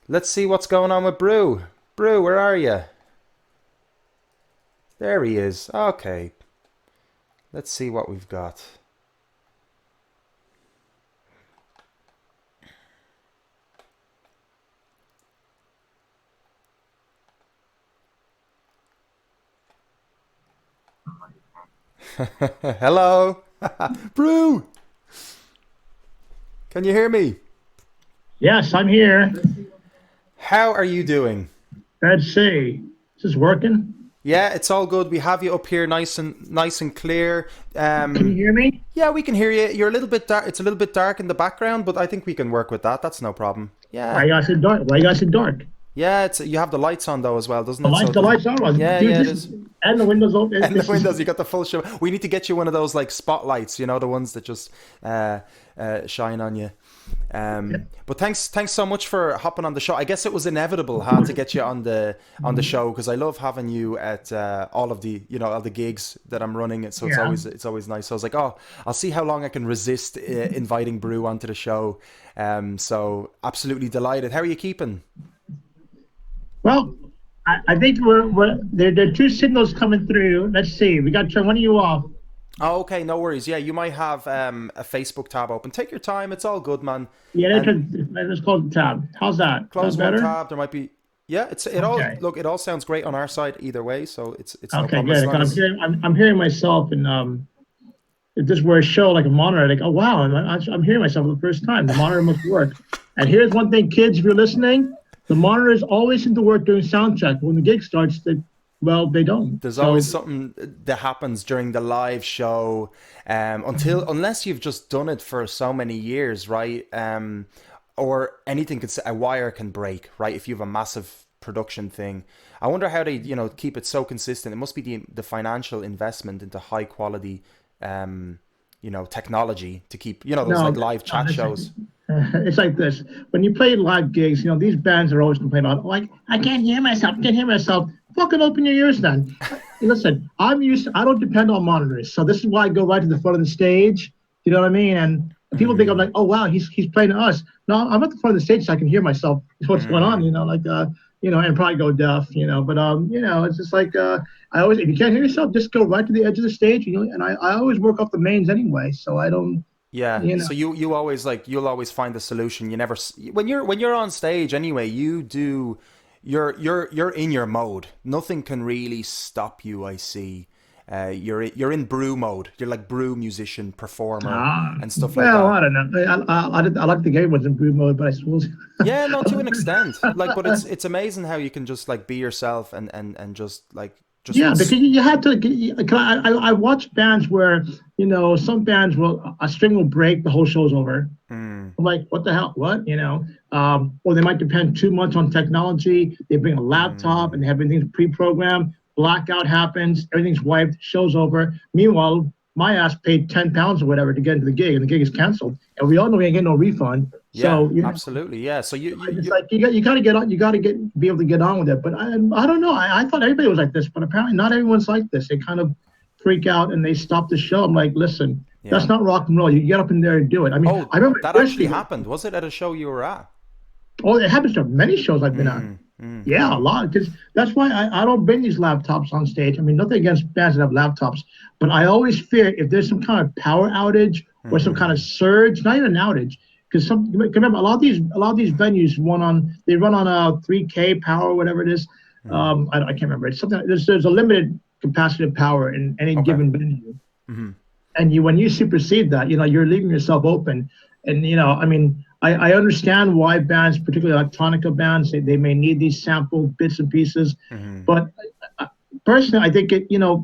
Let's see what's going on with Brew. Brew, where are you? There he is. Okay. Let's see what we've got. Hello. Brew, can you hear me? Yes, I'm here. How are you doing? Let's see. Is this working? Yeah, it's all good. We have you up here nice and clear. Can you hear me? Yeah, we can hear you. You're a little bit dark. It's a little bit dark in the background, but I think we can work with that. That's no problem. Why Yeah. you guys so dark? Why you guys so dark? Yeah, it's you have the lights on though as well, doesn't The it? So lights, it the doesn't. lights are on. Yeah, Dude, yeah, it this is. and the windows open. And the This is windows, you got the full show. We need to get you one of those like spotlights, the ones that just shine on you. But thanks so much for hopping on the show. I guess it was inevitable, to get you on the show because I love having you at all of the all the gigs that I'm running. So it's yeah. always nice. So I was like, oh, I'll see how long I can resist inviting Brew onto the show. So absolutely delighted. How are you keeping? Well, I think we're there are two signals coming through. Let's see. We got to turn one of you off. Oh, okay, no worries. Yeah, you might have a Facebook tab open. Take your time. It's all good, man. Yeah, And let's close the tab. How's that? Is close that one better? tab. There might be. Yeah, it all Okay. look. It all sounds great on our side either way. So it's no Okay, problem as good. long 'Cause as. I'm hearing myself and if this were a show like a monitor, like, oh wow, I'm hearing myself for the first time. The monitor must work. And here's one thing, kids, if you're listening, the monitors always seem to work during sound check. When the gig starts, they don't. There's always So something that happens during the live show, unless you've just done it for so many years, right? Or anything could a wire can break, right? If you have a massive production thing, I wonder how they keep it so consistent. It must be the financial investment into high quality, technology to keep those no, like live no, chat shows. it's like this. When you play live gigs, these bands are always complaining about, like, I can't hear myself, I can't hear myself. Fucking open your ears then. Listen, I don't depend on monitors. So this is why I go right to the front of the stage. You know what I mean? And people think I'm Mm, like, oh wow, he's playing to us. No, I'm at the front of the stage so I can hear myself. What's going on? mm. And probably go deaf. But it's just like I always, if you can't hear yourself, just go right to the edge of the stage. And I always work off the mains anyway, so I don't. Yeah, You know. so you always you'll always find the solution. You never when you're on stage anyway. You're in your mode. Nothing can really stop you. I see. You're in brew mode. You're like brew musician, performer, and stuff like Well, that. I don't know. I like the game was in blue mode, but I suppose. Yeah, no, to an extent. But it's amazing how you can just like be yourself and just Yeah, because you had to. 'Cause I watch bands where some bands will a string will break, the whole show's over. mm, I'm like, what the hell? What? Or they might depend too much on technology. They bring a laptop mm, and they have everything pre-programmed. Blackout happens, everything's wiped, show's over. Meanwhile, my ass paid £10 or whatever to get into the gig, and the gig is canceled. And we all know we ain't getting no refund. yeah, So absolutely. Yeah. So it's like you got to get on, you got to be able to get on with it. But I don't know. I thought everybody was like this, but apparently not everyone's like this. They kind of freak out and they stop the show. I'm like, listen, that's yeah. not rock and roll. You get up in there and do it. I mean, I Oh, remember that actually especially. happened. Was it at a show you were at? Oh, it happens to many shows I've been on. Mm, mm, Yeah, a mm, lot. Because that's why I don't bring these laptops on stage. I mean, nothing against bands that have laptops, but I always fear if there's some kind of power outage or some kind of mm, surge, not even an outage, because remember a lot of these venues they run on a 3K power, whatever it is. mm. I can't remember. It's something. There's a limited capacity of power in any Okay. given venue, Hmm. and when you supersede that, you're leaving yourself open. And I mean, I understand why bands, particularly electronica bands, they may need these sample bits and pieces, Hmm. but uh, personally, I think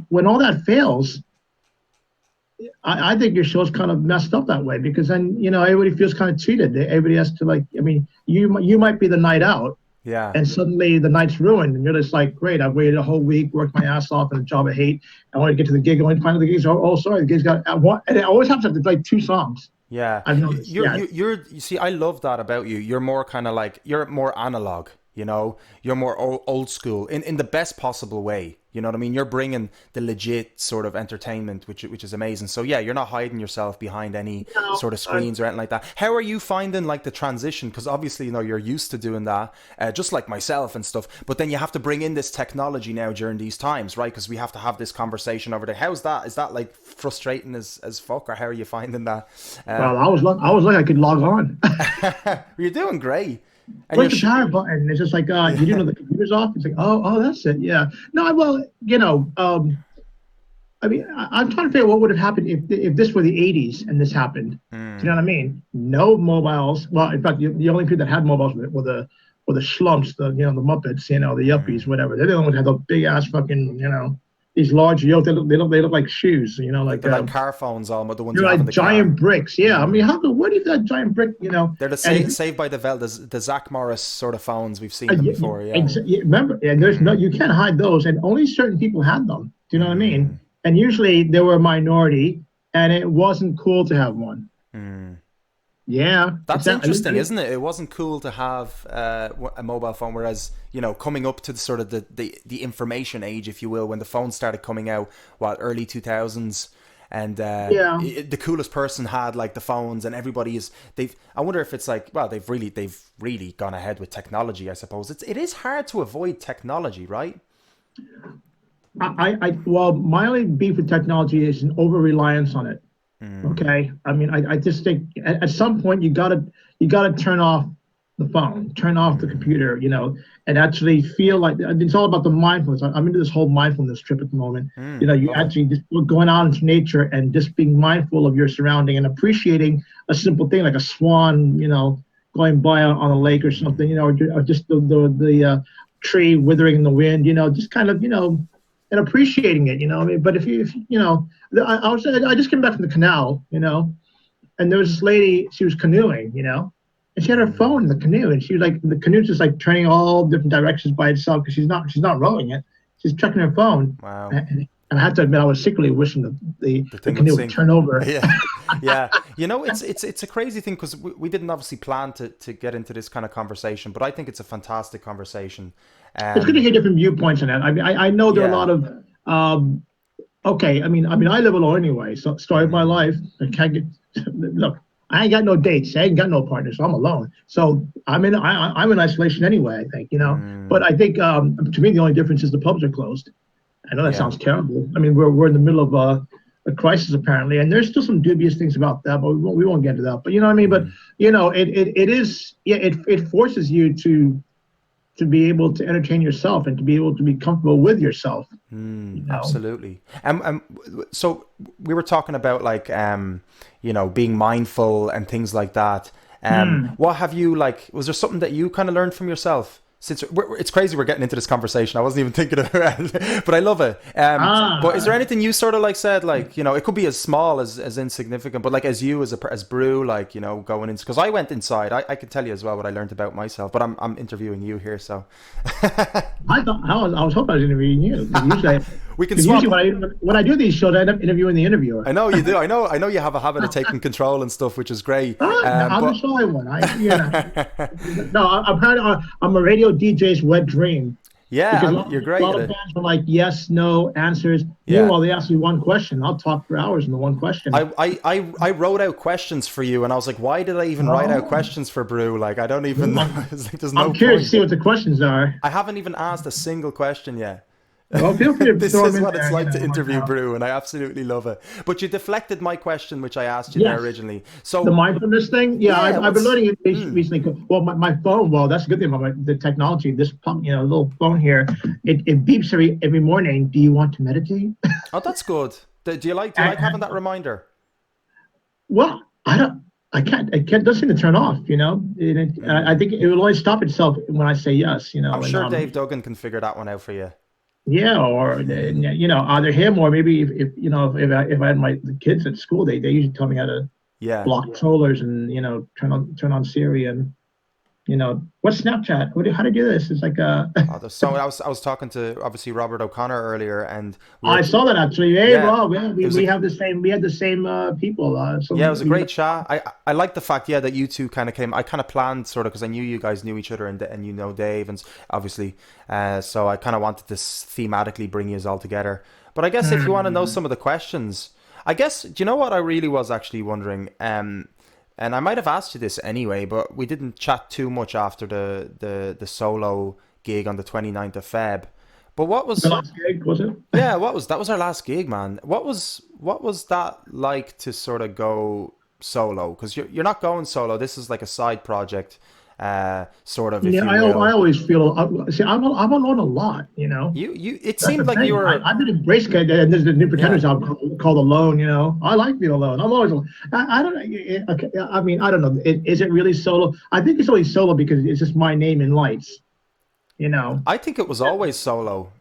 when all that fails, I think your show's kind of messed up that way because then everybody feels kind of cheated. Everybody has to, like, I mean, you might be the night out, Yeah. and suddenly the night's ruined, and you're just like, great, I've waited a whole week, worked my ass off in a job I hate. I want to get to the gig, I want to find the gigs. Oh, sorry, the gig's got one, and it always happens after like two songs. Yeah. I've You- noticed. You're Yeah, you, you're you see, I love that about you. You're more kind of like you're more analog. You know, you're more old school in the best possible way. You know what I mean? You're bringing the legit sort of entertainment, which is amazing. So yeah, you're not hiding yourself behind any No, sort of screens or anything like that. How are you finding like the transition? Because obviously, you know, you're used to doing that, just like myself and stuff. But then you have to bring in this technology now during these times, right? Because we have to have this conversation over there. How's that? Is that like frustrating as fuck, or how are you finding that? well, I was like I could log on. You're doing great, and Push the power button. It's just like, you didn't know the computer's off. It's like, oh, that's it. Yeah. No, well, I mean, I'm trying to figure out what would have happened if this were the '80s and this happened. Do you know what I mean? No mobiles. Well, in fact, the only people that had mobiles were the schlumps, the the Muppets, the yuppies, whatever. They're the only ones that had those big ass fucking, these large yokes. They look like shoes. Like they're like car phones, almost the ones they're you have in like the giant car. bricks. Yeah. I mean, where do you get that giant brick? They're the Saved by the Bell, the Zach Morris sort of phones. We've seen them before. Yeah. Remember, and there's no, you can't hide those, and only certain people had them. Do you know what I mean? And usually they were a minority, and it wasn't cool to have one. Yeah, That's exactly. interesting, isn't it? It wasn't cool to have a mobile phone, whereas coming up to the sort of the information age, if you will, when the phones started coming out, early 2000s, and Yeah. the coolest person had like the phones, and everybody is they've. I wonder if it's like, well, they've really gone ahead with technology. I suppose it is hard to avoid technology, right? Well, my only beef with technology is an over reliance on it. Okay, I mean, I just think at some point you gotta turn off the phone, turn off the computer, and actually feel like it's all about the mindfulness. I'm into this whole mindfulness trip at the moment. You Love it. actually just going out into nature and just being mindful of your surrounding and appreciating a simple thing like a swan, going by on a lake or something, or just the tree withering in the wind, just kind of, and appreciating it, I mean, but if I just came back from the canal, and there was this lady, she was canoeing, and she had her phone in the canoe, and she was like, the canoe's just like turning all different directions by itself because she's not rowing it, she's checking her phone, Wow. and I have to admit, I was secretly wishing that The the thing would canoe would sink. turn over. Yeah, yeah. It's a crazy thing because we didn't obviously plan to get into this kind of conversation, but I think it's a fantastic conversation. It's good to Um, hear different viewpoints on that. I mean, I know there are a yeah. lot of okay. I live alone anyway. So story of my Mm, life. I can't get look. I ain't got no dates. I ain't got no partner, so I'm alone. So I'm in isolation anyway. I think but mm, I think to me the only difference is the pubs are closed. I know that yeah. sounds terrible. I mean we're in the middle of a crisis apparently, and there's still some dubious things about that, but we won't get into that. But you know what I mean. But Mm, it is it forces you to be able to entertain yourself and to be able to be comfortable with yourself. You know. absolutely. So we were talking about like being mindful and things like that. Hmm. What have you like? Was there something that you kind of learned from yourself? Since it's crazy we're getting into this conversation, I wasn't even thinking of it, but I love it. But is there Ah, anything you sort of like said, like it could be as small as insignificant, but like as you as Brew, like going in, because I went inside, I could tell you as well what I learned about myself, but I'm interviewing you here, so I was hoping I was interviewing you because usually, we can 'cause usually swap. when I do these shows, I end up interviewing the interviewer. I know you do. I know you have a habit of taking control and stuff, which is great. No, I'm the But shy one. No, I'm a radio DJ's wet dream yeah, because you're a great lot at of it. bands are like yes, no answers. Yeah. Meanwhile, they ask me one question. I'll talk for hours on the one question. I wrote out questions for you, and I was like, why did I even write out Oh, questions for Brew? Like, I don't even know. I'm, It's like, there's I'm no curious to point. see what the questions are. I haven't even asked a single question yet. Well, feel free to This throw them is in what it's there. like to Like, interview Brew, and I absolutely love it. But you deflected my question, which I asked you there yes. originally. The So, mindfulness thing, yeah, yeah, I've been what's. learning it Mm, recently. Well, my phone, well, that's a good thing about the technology. This little phone here, it beeps every morning. Do you want to meditate? oh, that's good. Do you like having And, that reminder? well, I don't, I can't. It doesn't seem to turn off. I Mm. think it will only stop itself when I say yes. I'm And sure Dave Duggan can figure that one out for you. yeah, or either him or maybe if I had my the kids at school, they usually tell me how to Yeah. block trollers and turn on Siri and what's Snapchat? How do you do this? It's like Oh, there's so I was talking to obviously Robert O'Connor earlier, and we were I saw that actually. Hey, yeah, Rob, yeah, it was a we have the same. We had the same people. yeah, it was a great chat. I like the fact, yeah, that you two kind of came. I kind of planned sort of because I knew you guys knew each other, and you know Dave, and obviously, so I kind of wanted to thematically bring you all together. But I guess if you want to know Mm. some of the questions, I guess, do you know what I really was actually wondering? And I might have asked you this anyway, but we didn't chat too much after the solo gig on the 29th of Feb. But what The was last gig was it? yeah, what was that was our last gig, man. What was that like to sort of go solo? Because you're not going solo. This is like a side project, sort of, if Yeah, you I will. always feel. See, I'm alone a lot. You it That's the seemed like you thing. were I've been in Brace and there's the New yeah. Pretenders album called Alone. I like being alone. I'm always alone. I don't know. Okay, I mean, I don't know. Is it really solo? I think it's only solo because it's just my name in lights. You know. I think it was always solo.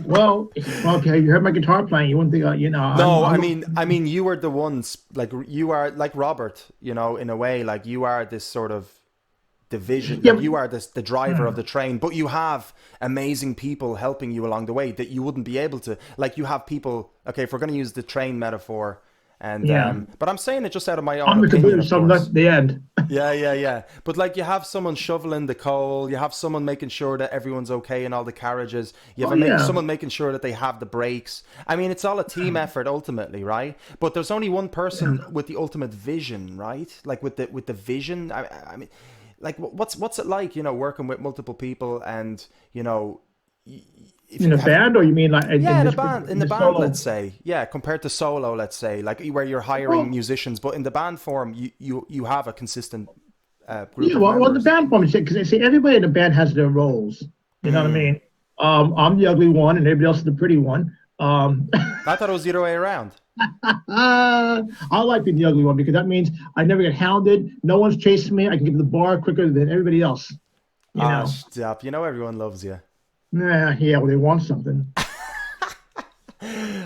Well, okay. You heard my guitar playing. You wouldn't think. No, I'm. I mean, you were the ones like you are like Robert, in a way, like you are this sort of division, Yeah. like you are the driver of Hmm. the train, but you have amazing people helping you along the way that you wouldn't be able to. Like you have people. Okay, if we're going to use the train metaphor, and Yeah. but I'm saying it just out of my own I'm the opinion, caboose. of So that's course. the end. Yeah, yeah, yeah. But like you have someone shoveling the coal, you have someone making sure that everyone's okay in all the carriages. You Oh have yeah. someone making sure that they have the brakes. I mean, it's all a team effort ultimately, right? But there's only one person Yeah. with the ultimate vision, right? Like with the vision. I mean, like what's it like, working with multiple people and if In you a have band, or you mean like yeah, in in the this band, let's solo? say, yeah, compared to solo, let's say, like where you're hiring Well, musicians, but in the band form, you have a consistent group yeah, of well, the members. band form, because see, everybody in the band has their roles. You know what I Mm. mean? I'm the ugly one, and everybody else is the pretty one. I thought it was the other way around. I like being the ugly one because that means I never get hounded. No one's chasing me. I can get to the bar quicker than everybody else. You Ah, know? stop. Everyone loves you. Yeah, well, they want something.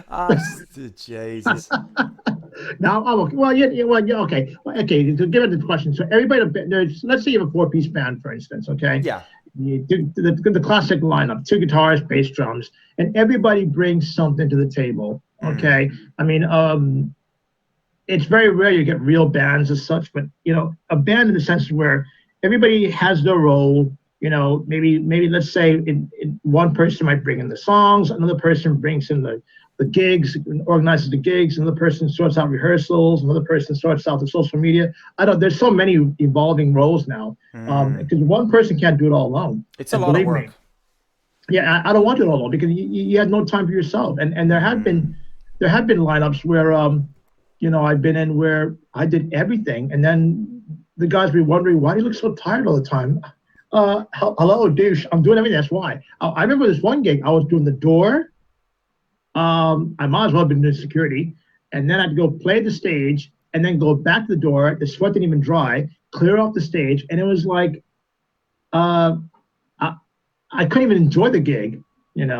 Ah, Jesus. Now I'm okay. Well, yeah, well, yeah, okay. Well, okay, to give it the question. So everybody, there's, let's say you have a four-piece band, for instance, okay? Yeah. You do the classic lineup, two guitars, bass, drums, and everybody brings something to the table, Mm. okay? I mean, it's very rare you get real bands as such, but a band in the sense where everybody has their role. Maybe let's say one person might bring in the songs, another person brings in the gigs, organizes the gigs, another person sorts out rehearsals, another person sorts out the social media. I don't. There's so many evolving roles now, Mm. because one person can't do it all alone. It's a And lot of believe me, work. yeah, I don't want it all alone because you had no time for yourself. And Mm. there have been lineups where I've been in where I did everything, and then the guys were wondering why do you look so tired all the time. Hello, douche. I'm doing everything. That's why. I remember this one gig. I was doing the door. I might as well have been doing security, and then I'd go play the stage, and then go back to the door. The sweat didn't even dry. Clear off the stage, and it was like uh, I, I couldn't even enjoy the gig, and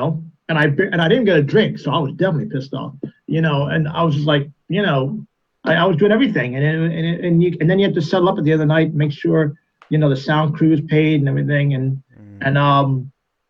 I didn't get a drink, so I was definitely pissed off, and I was just like, I was doing everything, and then you have to settle up at the other night, make sure, the sound crew is paid and everything, and Mm.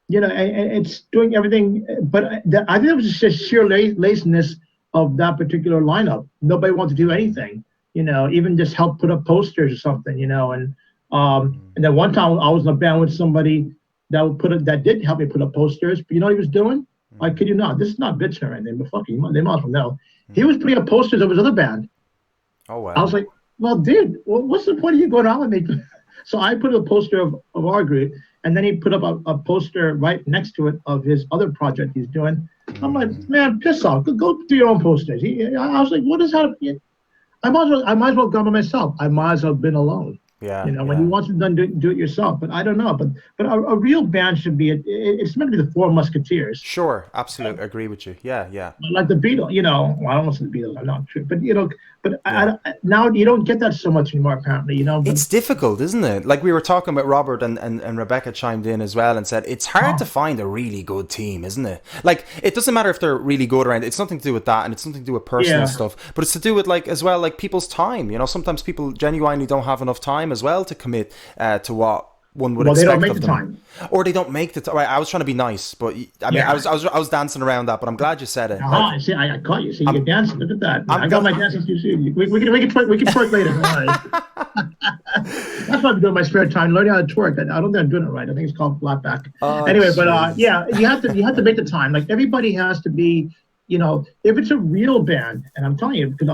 it's doing everything, but I think it was just sheer laziness of that particular lineup. Nobody wanted to do anything, even just help put up posters or something, and then one time I was in a band with somebody that did help me put up posters. But you know what he was doing? I Mm. kid you not. This is not bitching or anything, but fuck you, they might as well know. He Mm. was putting up posters of his other band. Oh I was well. like, well, dude, what's the point of you going on with me? So I put a poster of our group, and then he put up a poster right next to it of his other project he's doing. I'm like, Mm. man, piss off. Go do your own posters. I was like, what is that? I might as well go by myself. I might as well have been alone. Yeah, When you yeah. want it done, do it yourself. But I don't know. But a real band should be it's meant to be the Four Musketeers, Sure, absolute. Agree with you. Yeah, yeah. like the Beatles. Well, I don't want to say the Beatles. I'm not true, but But Yeah. now you don't get that so much anymore, apparently. But It's difficult, isn't it? Like we were talking about Robert and Rebecca chimed in as well and said it's hard to find a really good team, isn't it? Like it doesn't matter if they're really good or anything. It's nothing to do with that and it's nothing to do with personal yeah. stuff. But it's to do with like as well like people's time. Sometimes people genuinely don't have enough time as well to commit to what one would Well, they don't expect make of the them. time. Or they don't make the time. Right, I was trying to be nice, but I mean, Yeah. I was dancing around that. But I'm glad you said it. Like, I see. I caught you. See, you're dancing. Look at that. I'm I got go- my dancing shoes. We can twerk later. All right. That's what I'm doing in my spare time, learning how to twerk. I don't think I'm doing it right. I think it's called flat back. oh, Anyway, but jeez. yeah, you have to make the time. Like everybody has to be. If it's a real band, and I'm telling you, because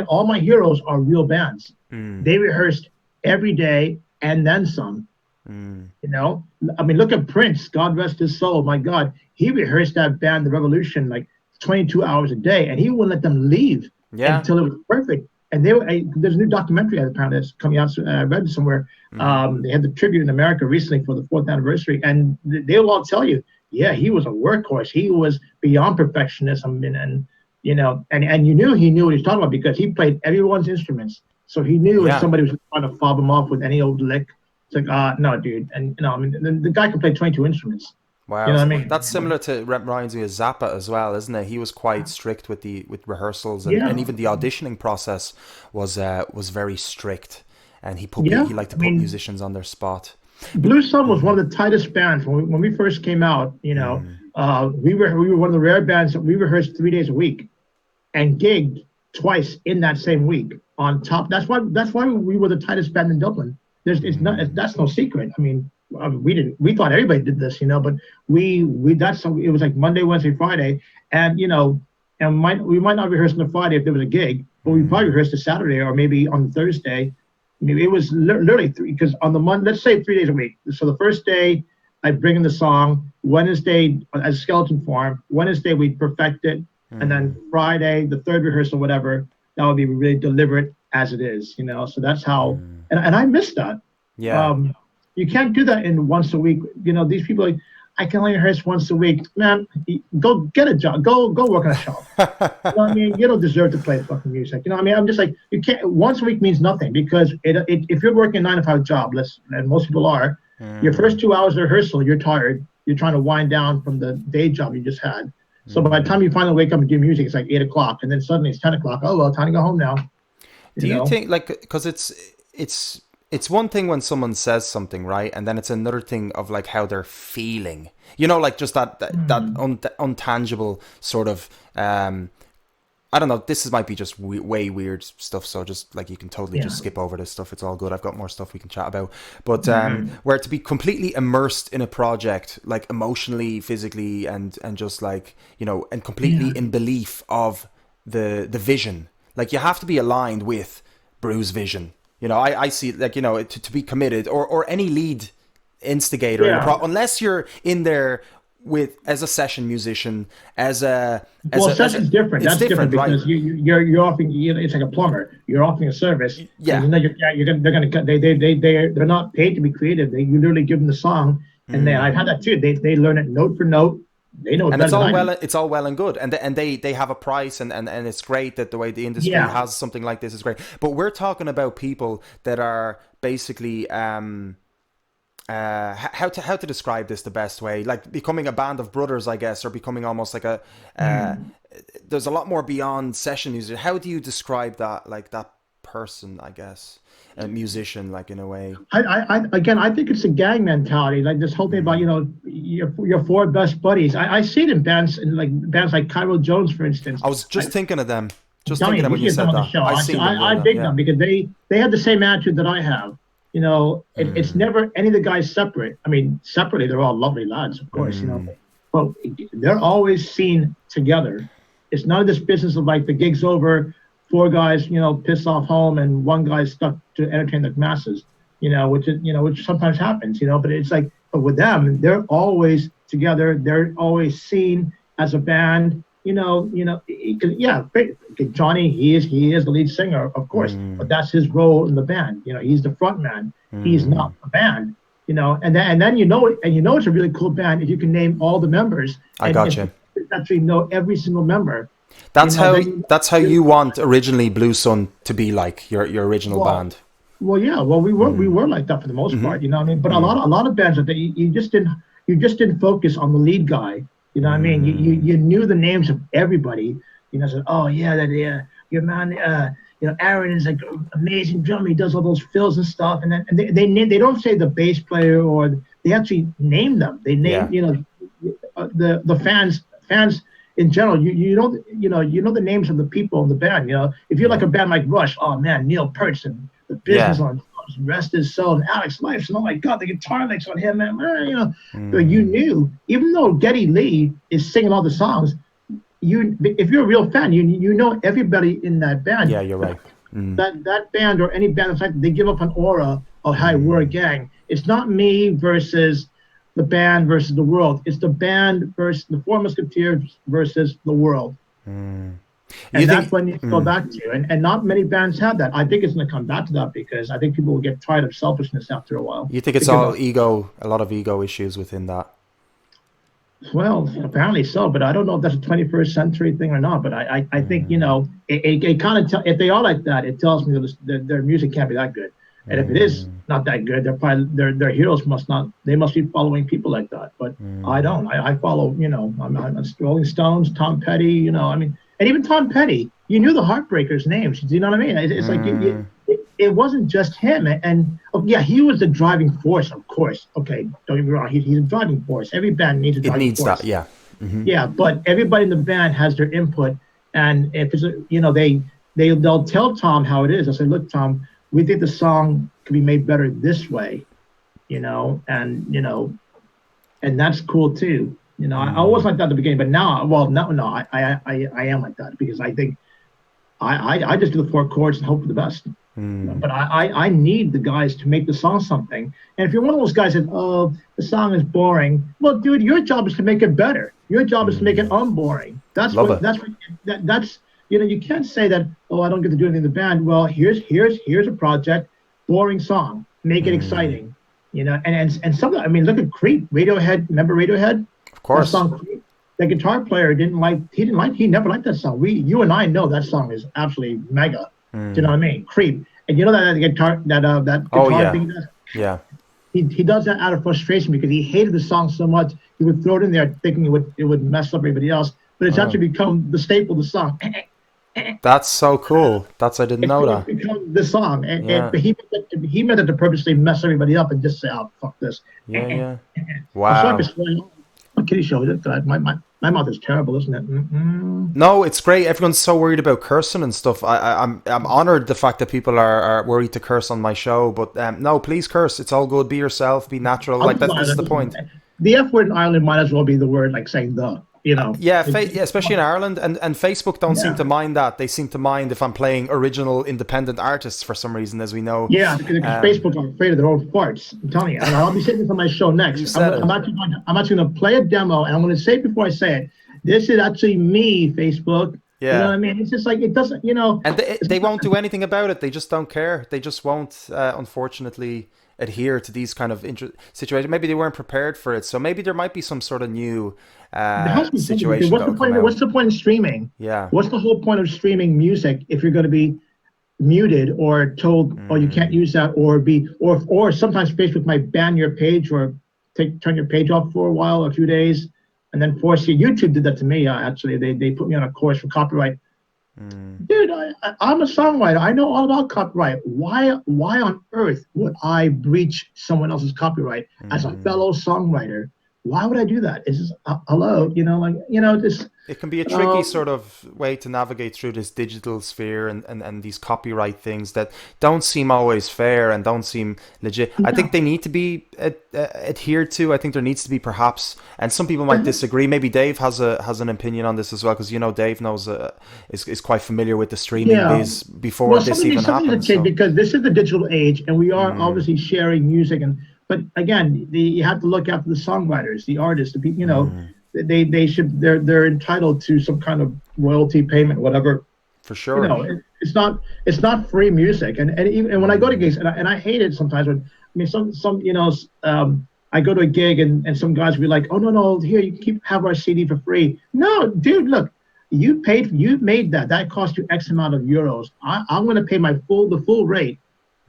all my heroes are real bands. They rehearsed every day and then some. I mean, look at Prince, God rest his soul. My God, he rehearsed that band, The Revolution, like 22 hours a day, and he wouldn't let them leave Yeah. until it was perfect. And there's a new documentary apparently that's coming out. I read somewhere. They had the tribute in America recently for the 4th anniversary, and they'll all tell you, yeah, he was a workhorse. He was beyond perfectionism, and you knew he knew what he was talking about because he played everyone's instruments. So he knew if Yeah. somebody was trying to fob him off with any old lick, it's like, no, dude. And I mean, the guy can play 22 instruments. Wow, You know what I mean? that's similar to reminds me of Zappa as well, isn't it? He was quite strict with with rehearsals and Yeah, even the auditioning process was very strict, and yeah. he liked to I put mean, musicians on their spot. Blue Sun was one of the tightest bands when we first came out. We were one of the rare bands that we rehearsed 3 days a week and gigged twice in that same week on top. That's why we were the tightest band in Dublin. That's no secret. I mean, we thought everybody did this, but it was like Monday, Wednesday, Friday, and we might not rehearse on the Friday if there was a gig, but we probably rehearsed a Saturday or maybe on Thursday. Maybe it was literally because on the Monday, let's say 3 days a week. So the first day I bring in the song, Wednesday as skeleton form, Wednesday we perfect it, and then Friday the third rehearsal, whatever, that would be really deliberate as it is, So that's how, and I miss that. Yeah. You can't do that in once a week. These people are like, I can only rehearse once a week. Man, go get a job. Go work on a shop. What I mean? You don't deserve to play fucking music. What I mean? I'm just like, you can't. Once a week means nothing because if you're working a 9 to 5 job, and most people are, your first 2 hours of rehearsal, you're tired. You're trying to wind down from the day job you just had. So by the time you finally wake up and do music, it's like 8 o'clock, and then suddenly it's 10 o'clock. Oh well, time to go home now. Do you think because it's one thing when someone says something, right, and then it's another thing of like how they're feeling, like just that untangible sort of I don't know, might be just way weird stuff, so just like you can totally just skip over this stuff. It's all good. I've got more stuff we can chat about. But where to be completely immersed in a project, like emotionally, physically, and just like, and completely in belief of the vision. Like you have to be aligned with Brew's vision. I see like, to be committed or any lead instigator in unless you're in there as a session musician, session's different. That's different because right? you're offering. It's like a plumber. You're offering a service. Yeah. They're not paid to be creative. You literally give them the song, and I've had that too. They learn it note for note. They know it, and it's all well and good, and they have a price, and it's great that the way the industry has something like this is great. But we're talking about people that are basically how to describe this the best way, like becoming a band of brothers, I guess, or becoming almost like a there's a lot more beyond session music. How do you describe that, like that person, I guess, a musician, like in a way? I think it's a gang mentality, like this whole thing about your four best buddies. I see it in bands like Cairo Jones, for instance. I was just thinking of them. Just thinking of when you said that. I dig them because they have the same attitude that I have. It's never any of the guys separate. I mean, separately, they're all lovely lads, of course, but they're always seen together. It's none of this business of like the gig's over, 4 guys, piss off home, and 1 guy's stuck to entertain the masses, which sometimes happens, but it's like, but with them, they're always together. They're always seen as a band. Johnny, he is the lead singer, of course, but that's his role in the band. He's the front man. He's not the band. And then it's a really cool band if you can name all the members. I got you. Actually know every single member. You That's know, how they you want originally Blue Sun to be like your original well, band. well, yeah, well, we Mm. were like that for the most Mm-hmm. part, you know what I mean? But Mm. a lot of bands that you just didn't focus on the lead guy, you know what I mean? Mm. You knew the names of everybody, you know, said, oh yeah, that your man, you know, Aaron is like amazing drummer. He does all those fills and stuff, and then and they don't say the bass player or they actually name them. They name Yeah. you know the fans in general. You know the names of the people in the band. You know, if you're like Yeah. a band like Rush, oh man, Neil Peart and the Yeah. business on drums, rest his soul, and Alex Lifeson. Oh my God, the guitar licks on him, man. You know, but you Mm. knew even though Geddy Lee is singing all the songs, you if you're a real fan, you know everybody in that band. Yeah, you're right. Mm. That band or any band, in fact, they give up an aura of hey, we're a Mm. gang. It's not me versus the band versus the world. It's the band versus the Four Musketeers versus the world. Mm. You And that's think? what you need to go back to. And not many bands have that. I think it's going to come back to that because I think people will get tired of selfishness after a while. You think it's Because all ego? A lot of ego issues within that. well, apparently so, but I don't know if that's a 21st century thing or not. But I think, you Mm. know, it kind of if they are like that, it tells me that their music can't be that good. And if it is Mm. not that good, they're probably their heroes must not they must be following people like that. But I Mm. don't. I follow, you know, I'm Rolling Stones, Tom Petty, you know, I mean, and even Tom Petty, you knew the Heartbreakers' names. Do you know what I mean? It's like Mm. it wasn't just him. And oh, yeah, he was the driving force, of course. Okay, don't get me wrong. He's a driving force. Every band needs a It driving needs that. force. Yeah. Hmm. Yeah, but everybody in the band has their input, and if it's you know they'll tell Tom how it is. I say, look, Tom, we think the song could be made better this way, you know, and that's cool too. You know, I Mm. wasn't like that at the beginning, but now, well, no, I am like that because I think I just do the four chords and hope for the best. Mm. But I need the guys to make the song something. And if you're one of those guys that, oh, the song is boring, well, dude, your job is to make it better. Your job is to make it Mm. unboring. Love it. That's you know, you can't say that, oh, I don't get to do anything in the band. Well, here's a project, boring song, make it Mm. exciting. You know, and some I mean, look at Creep, Radiohead. Remember Radiohead? Of That course. song Creep. The guitar player he never liked that song. You and I know that song is absolutely mega. Do you know Mm. what I mean? Creep. And you know that that Oh guitar yeah. thing he does? Yeah. He does that out of frustration because he hated the song so much he would throw it in there thinking it would mess up everybody else. But it's Wow. actually become the staple of the song. That's so cool. I didn't It's know pretty much that. become the song. Yeah. But he meant it to purposely mess everybody up and just say, oh, fuck this. Yeah. Yeah. I'm sorry for Wow. swearing. My kitty show, my mouth is terrible, isn't it? Mm-mm. No, it's great. Everyone's so worried about cursing and stuff. I'm honored the fact that people are worried to curse on my show. But no, please curse. It's all good. Be yourself. Be natural. I'll Like just that's lie. this is the point. The F word in Ireland might as well be the word like saying the, you know. Yeah, yeah, especially in Ireland, and Facebook don't seem Yeah. to mind that. They seem to mind if I'm playing original independent artists for some reason, as we know. Yeah, because Um, Facebook are afraid of their own farts. I'm telling you, and I'll be saying this on my show you next. said it. I'm actually going to play a demo, and I'm going to say it before I say it. This is actually me, Facebook. You know what Yeah. I mean? It's just like it doesn't, you know. And they won't do anything about it. They just don't care. They just won't, unfortunately, adhere to these kind of situations. Maybe they weren't prepared for it. So maybe there might be some sort of new There has to be something because situation that will come out. what's the point of streaming? Yeah. What's the whole point of streaming music if you're going to be muted or told, oh, you can't Mm, use that, or sometimes Facebook might ban your page or turn your page off for a while, a few days, and then force you. YouTube did that to me. Actually, they put me on a course for copyright. mm, Dude, I'm a songwriter. I know all about copyright. Why on earth would I breach someone else's copyright as a mm. fellow songwriter? Why would I do that? It's just hello, you know, like this. It can be a tricky Um, sort of way to navigate through this digital sphere and these copyright things that don't seem always fair and don't seem legit. I think no, they need to be adhered to. I think there needs to be perhaps, and some people might disagree. Maybe Dave has an opinion on this as well because Dave knows is quite familiar with the streaming yeah. biz before Well, this even something happened. needs to change So, because this is the digital age, and we are mm, obviously sharing music. But again, you have to look after the songwriters, the artists, the people. You know, mm, they're entitled to some kind of royalty payment, whatever. for You sure. know, it's not free music. And when I go to Mm, gigs, and I hate it sometimes when I mean some you know I go to a gig and some guys will be like, oh no, here you keep have our CD for free. No, dude, look. you made that cost you X amount of euros. I'm going to pay the full rate.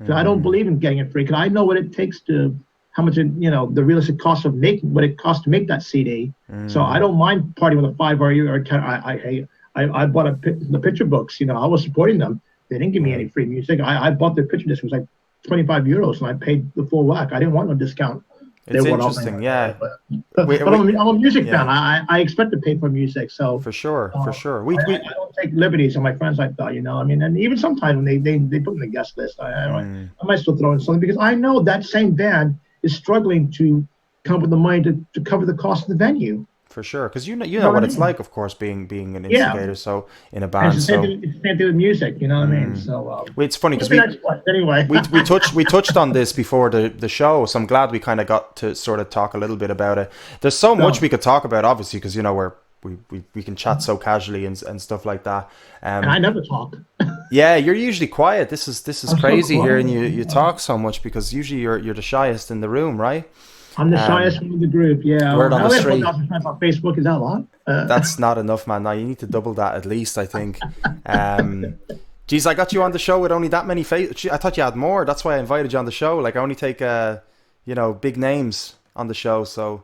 So I don't believe in getting it free because I know what it takes to how much the realistic cost of making what it costs to make that CD. So I don't mind partying with a 5 or a 10. I bought the picture books. I was supporting them. They didn't give me any free music. I bought their picture disc. It was like 25 euros, and I paid the full whack. I didn't want no discount. It's interesting, yeah. But I'm a music fan. I expect to pay for music, so for sure. I don't take liberties on my friends like that, I mean, and even sometimes when they put in the guest list, I might still throw in something because I know that same band is struggling to come up with the money to cover the cost of the venue. For sure, because you know what it's like, of course, being an instigator. So in a band, it's the same thing with music. You know what I mean? So it's funny because anyway, we touched on this before the show, so I'm glad we kind of got to sort of talk a little bit about it. There's so much we could talk about, obviously, because we can chat so casually and stuff like that. And I never talk. Yeah, you're usually quiet. This is crazy here, and you talk so much because usually you're the shyest in the room, right? I'm the shyest one of the group, yeah. Word on the street. 4,000 friends on Facebook, is that a lot? That's not enough, man. Now you need to double that at least, I think. Geez, I got you on the show with only that many I thought you had more. That's why I invited you on the show. Like, I only take, big names on the show, so...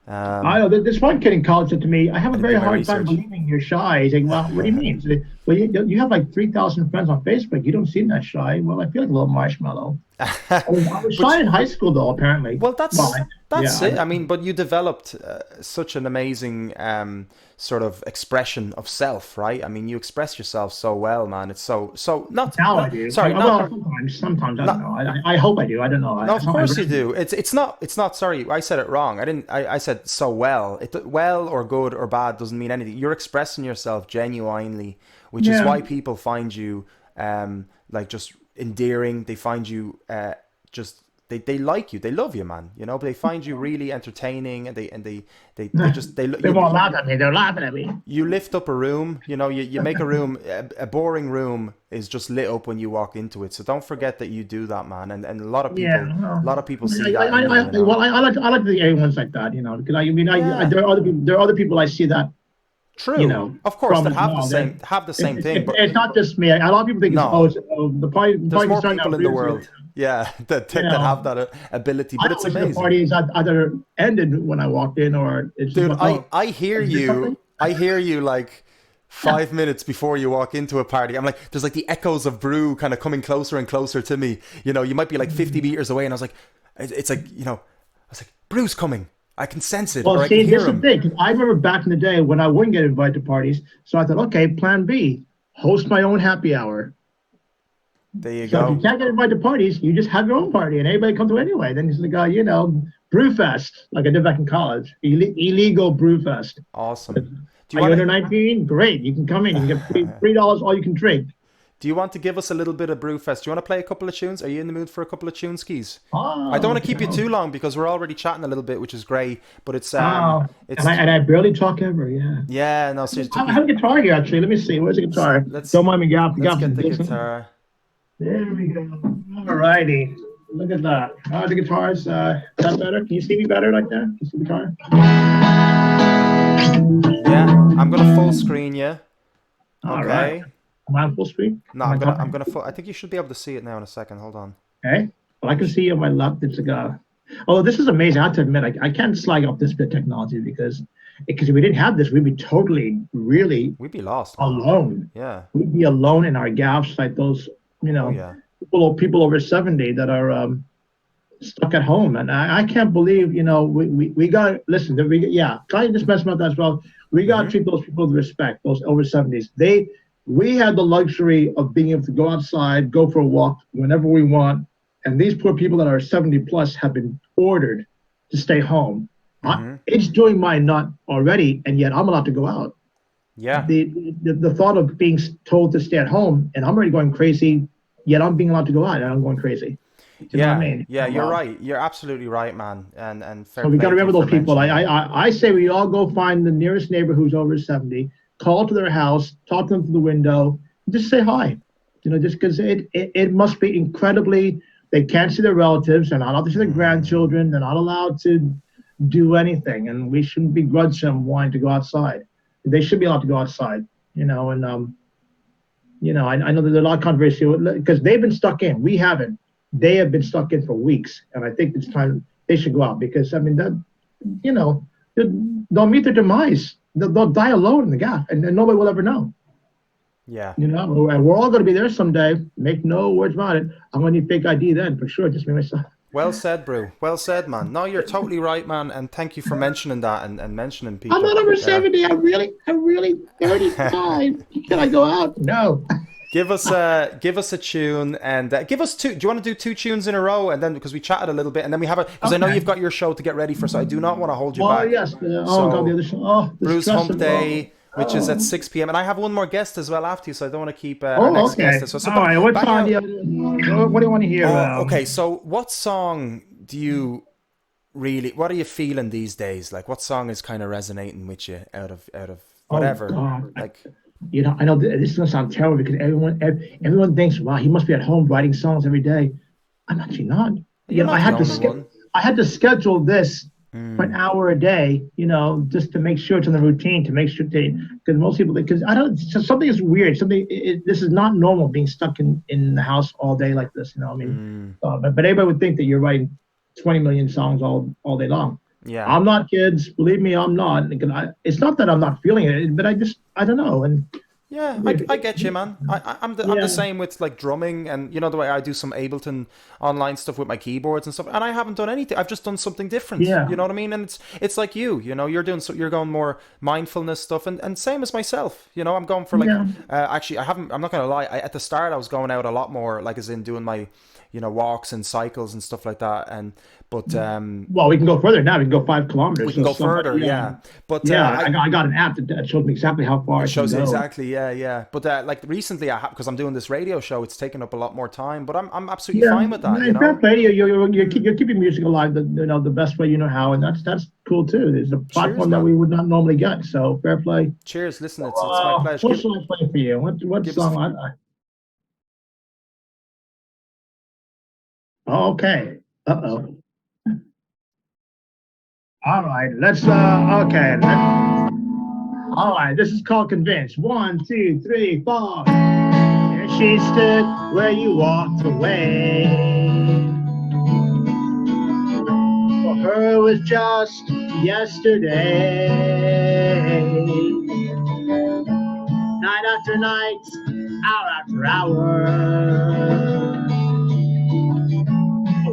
I know. This one kid in college said to me, I have a very hard time believing you're shy. He's like, well, what do you mean? So, well, you have like 3,000 friends on Facebook. You don't seem that shy. Well, I feel like a little marshmallow. I was shy in high school, though, apparently. Well, that's it. I mean, but you developed such an amazing sort of expression of self, right? I mean, you express yourself so well, man. It's so not now I do. Sorry, sometimes I don't know. I hope I do. I don't know. No, of course you do. It's not. Sorry, I said it wrong. I said so well. Well or good or bad doesn't mean anything. You're expressing yourself genuinely, which is why people find you like just endearing. They find you just. They like you, they love you, man. But they find you really entertaining, and they won't laugh at me. They're laughing at me. You lift up a room. You make a room. A boring room is just lit up when you walk into it. So don't forget that you do that, man. And a lot of people, see that. I like the everyone's like that, because there are other people I see that. True. Of course, that have the same thing. But it's not just me. A lot of people think the party. There's more people in the world. Yeah, that have that ability, but it's amazing. The parties either ended when I walked in, or it's. Dude, I hear you. I hear you like 5 minutes before you walk into a party. I'm like, there's like the echoes of Brew kind of coming closer and closer to me. You might be like 50 meters away, and I was like, it's like I was like, Brew's coming. I can sense it. Well, or I can hear this is the thing. 'Cause I remember back in the day when I wouldn't get invited to parties, so I thought, okay, Plan B, host my own happy hour. There you so go. If you can't get invited to parties, you just have your own party, and everybody come to anyway. Then it's like, Brewfest, like I did back in college, illegal Brewfest. Awesome. Are you under 19? Great, you can come in. You can get $3 all you can drink. Do you want to give us a little bit of Brewfest? Do you want to play a couple of tunes? Are you in the mood for a couple of tune skis? I don't want to keep you too long because we're already chatting a little bit, which is great. But it's and I barely talk ever. Yeah. Yeah. No. Seriously. I have a guitar here actually. Let me see. Where's the guitar? Don't mind me. Let's get the guitar. There we go. All righty. Look at that. The guitar's is that better? Can you see me better like that? Can you see the guitar? Yeah. I'm gonna full screen you. All right. Am I on full screen? No, I'm gonna full. I think you should be able to see it now in a second. Hold on. Okay. Well, I can see on my left. It's like oh, this is amazing. I have to admit, I can't slag off this bit of technology because if we didn't have this, we'd be we'd be lost. Alone. Yeah. We'd be alone in our gaps, like those, people over 70 that are stuck at home. And I can't believe, we got listen. Can I just mention about that as well? We got to treat those people with respect. Those over 70s. We had the luxury of being able to go outside, go for a walk whenever we want. And these poor people that are 70 plus have been ordered to stay home. It's doing mine not already, and yet I'm allowed to go out. Yeah. The thought of being told to stay at home, and I'm already going crazy, yet I'm being allowed to go out, and I'm going crazy. You know what I mean? Yeah, you're right. You're absolutely right, man. And so we got to remember those people. I say we all go find the nearest neighbor who's over 70. Call to their house, talk to them through the window, just say hi. Just because it must be incredibly, they can't see their relatives, they're not allowed to see their grandchildren, they're not allowed to do anything, and we shouldn't begrudge them wanting to go outside. They should be allowed to go outside. And I know there's a lot of controversy because they've been stuck in. We haven't. They have been stuck in for weeks, and I think it's time they should go out because I mean that, you know, they'll meet their demise. They'll die alone in the gap, and nobody will ever know. Yeah. And we're all going to be there someday. Make no words about it. I'm going to need fake ID then for sure. Just me myself. Well said, Brew. Well said, man. No, you're totally right, man. And thank you for mentioning that and mentioning people. I'm not over 70. I'm really 35. Can I go out? No. Give us a tune and give us two. Do you want to do two tunes in a row and then because we chatted a little bit and then we have because I know you've got your show to get ready for, so I do not want to hold you back. Yes. God, the other show. Brew's Hump Day, which is at 6 p.m. and I have one more guest as well after you, so I don't want to keep our next guest. So all right, what song what do you want to hear? Okay, so what song do you really? What are you feeling these days? Like, what song is kind of resonating with you out of whatever? Like. I know this is gonna sound terrible because everyone thinks, wow, he must be at home writing songs every day. I'm actually not. I had to schedule this for an hour a day, just to make sure it's in the routine, to make sure because most people, because something is weird. This is not normal being stuck in the house all day like this. But everybody would think that you're writing 20 million songs all day long. Yeah, I'm not, kids. Believe me, I'm not. It's not that I'm not feeling it, but I don't know. And yeah, I get you, man. I'm the same with like drumming and the way I do some Ableton online stuff with my keyboards and stuff. And I haven't done anything. I've just done something different. Yeah. You know what I mean? And it's like you're going more mindfulness stuff and same as myself. I'm going for actually I'm not gonna lie. At the start I was going out a lot more, like as in doing my walks and cycles and stuff like that. Well, we can go further now. We can go 5 kilometers. We can go further, yeah. But I got an app that shows me exactly how far. It shows exactly, yeah. But like recently, because I'm doing this radio show, it's taken up a lot more time. But I'm absolutely fine with that. Fair play. You're keeping music alive, the best way you know how, and that's cool too. There's a platform that we would not normally get. So fair play. Cheers. Listen, it's my pleasure. What should I play for you? What song? Okay. Uh-oh. All right, all right, this is called Convinced. 1, 2, 3, 4. There she stood where you walked away. For her it was just yesterday. Night after night, hour after hour.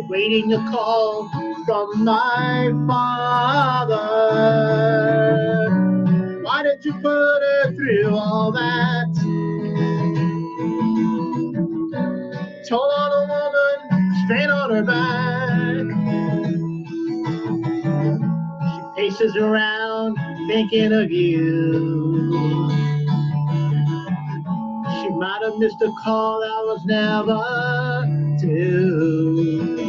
Waiting a call from my father. Why did you put her through all that? Told on a woman, straight on her back. She paces around thinking of you. She might have missed a call that was never due.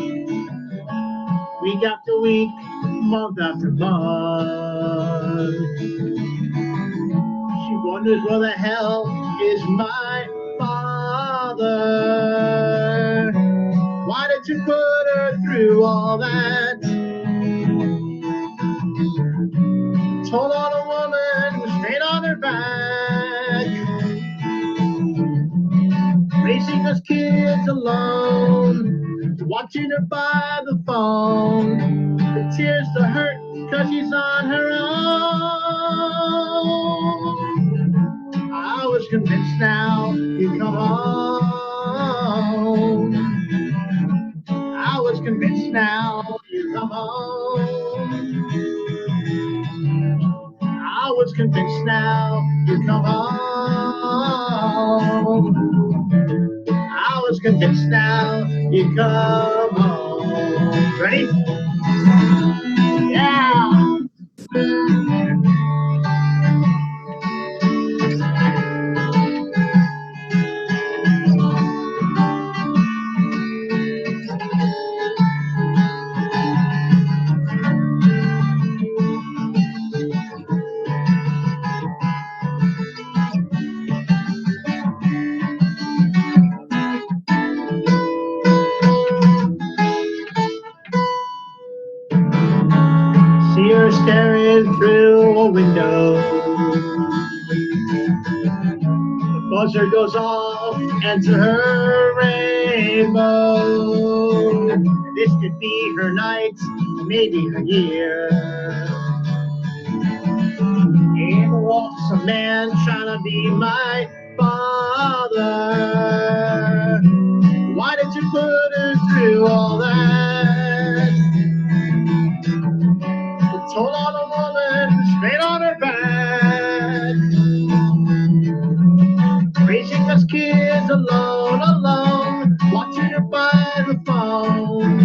Week after week, month after month. She wonders where the hell is my father? Why did you put her through all that? Told on a woman, straight on her back. Raising us kids alone. Watching her by the phone, the tears to hurt cause she's on her own. I was convinced now you'd come home. I was convinced now you'd come home. I was convinced now you'd come home. I was convinced now you come home. Ready? Yeah. See her staring through a window. buzzer goes off, enter her rainbow. This could be her night, maybe her year. In walks a man trying to be my father. Why did you put her through all that? The toll on a woman, straight on her back. Raising us kids alone, alone, watching her by the phone.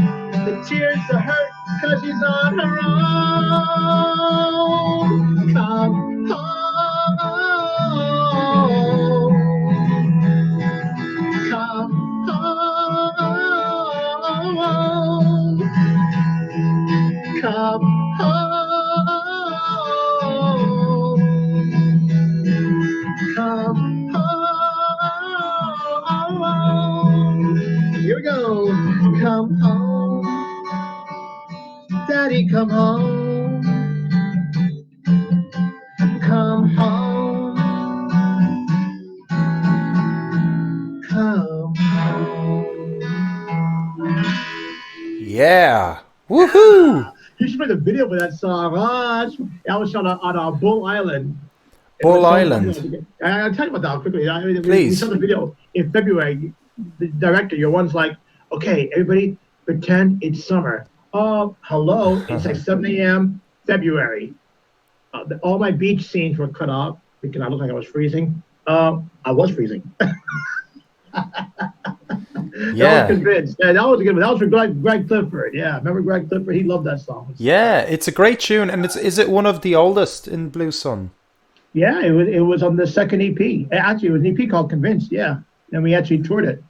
The tears, the hurt, cause she's on her own. Come home. Come home. Come home. Come home. Here we go. Come home. Daddy, come home. Come home. Come home. Yeah. Woohoo! You should make a video for that song. That was on a Bull Island. Bull Island. I'll tell you about that quickly. We Please. shot the video in February. The director, your one's like, okay, everybody pretend it's summer. Oh, hello. It's like 7 a.m. February. All my beach scenes were cut off because I looked like I was freezing. I was freezing. Yeah. I was convinced. Yeah, that was a good one. That was for Greg Clifford. Yeah, remember Greg Clifford? He loved that song. Yeah, it's a great tune, and is it one of the oldest in Blue Sun? Yeah, it was on the second EP. Actually, it was an EP called Convinced. Yeah, and we actually toured it.